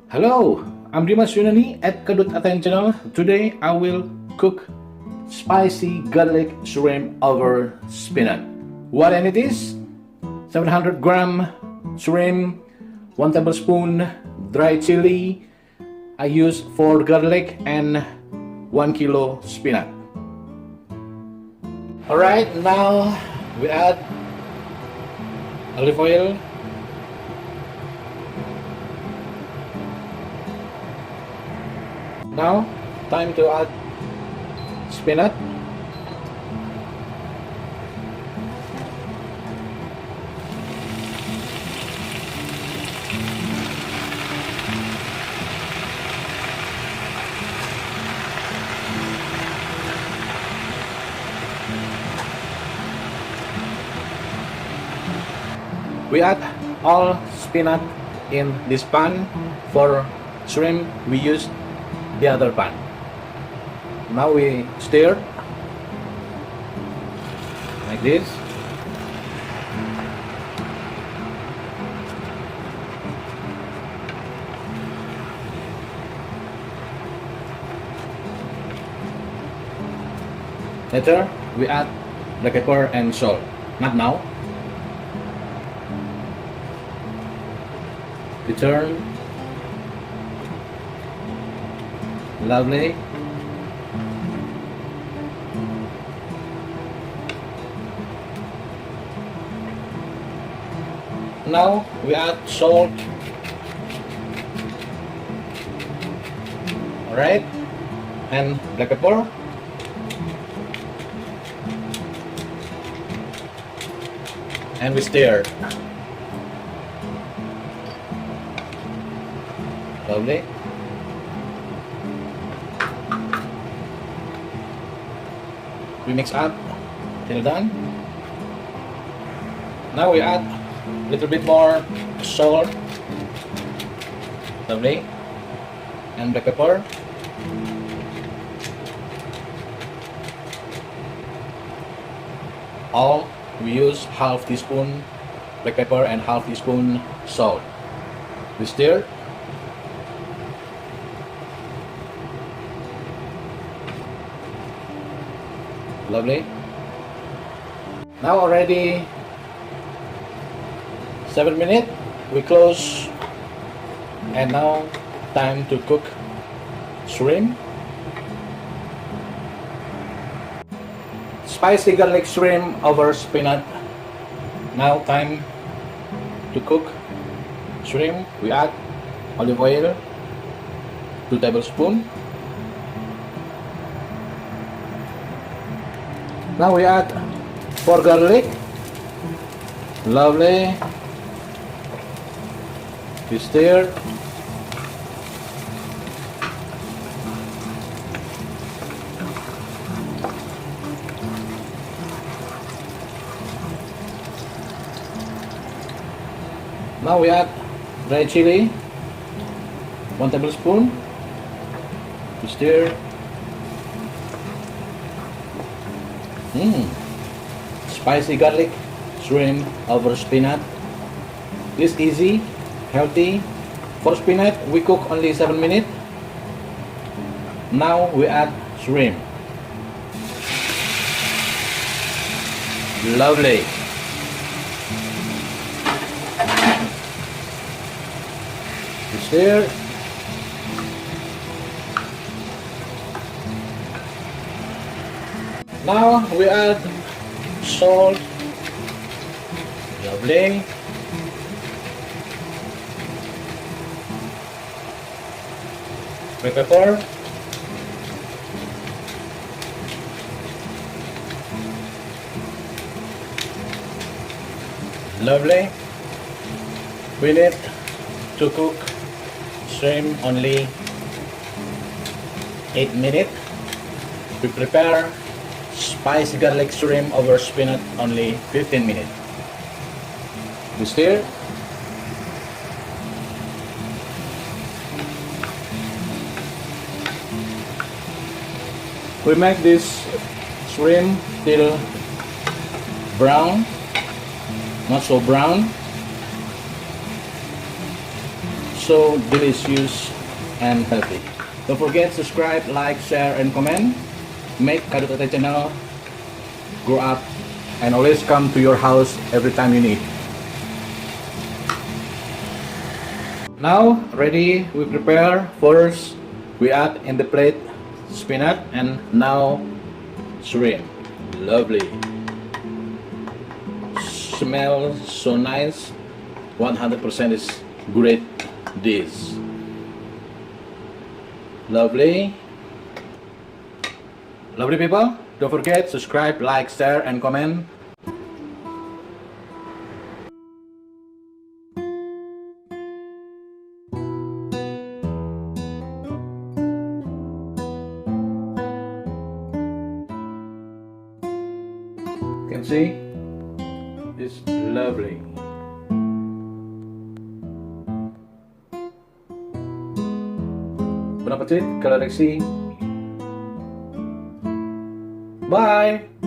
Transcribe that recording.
Hello, I'm Dimas Yunani at Kadut Aten channel. Today I will cook spicy garlic shrimp over spinach. What and it is? 700-gram shrimp, 1 tablespoon dry chili. I use 4 garlic and 1 kilo spinach. Alright, now we add olive oil. Now, time to add spinach. We add all spinach in this pan. For shrimp, we use the other pan. Now we stir like this. Later, we add the pepper and salt. Not now. We turn. Lovely. Now we add salt. Alright, and black pepper. And we stir. Lovely. We mix up till done. Now we add a little bit more salt. Lovely. And black pepper. All we use half teaspoon black pepper and half teaspoon salt. We stir. Lovely. Now already 7 minutes. We close. And now time to cook shrimp. Spicy garlic shrimp over spinach. Now time to cook shrimp. We add olive oil, 2 tablespoons. Now we add 4 garlic. Lovely. We stir. Now we add dry chili, 1 tablespoon. We stir. Spicy garlic shrimp over spinach. This easy, healthy. For spinach, we cook only 7 minutes. Now we add shrimp. Lovely. Stir. Now we add salt. Lovely. Black pepper. Lovely. We need to cook shrimp only 8 minutes. We prepare spicy garlic shrimp over spinach only 15 minutes. We stir. We make this shrimp till brown, not so brown. so delicious and healthy. Don't forget subscribe, like, share, and comment. Make Kadut Ate channel grow up and always come to your house every time you need. Now ready, we prepare. First we add in the plate spinach and now shrimp. Lovely. Smells so nice. 100% is great dish. Lovely. Lovely people. Don't forget subscribe, like, share, and comment. You can see it's lovely. Bon appetit, Galaxy. Bye.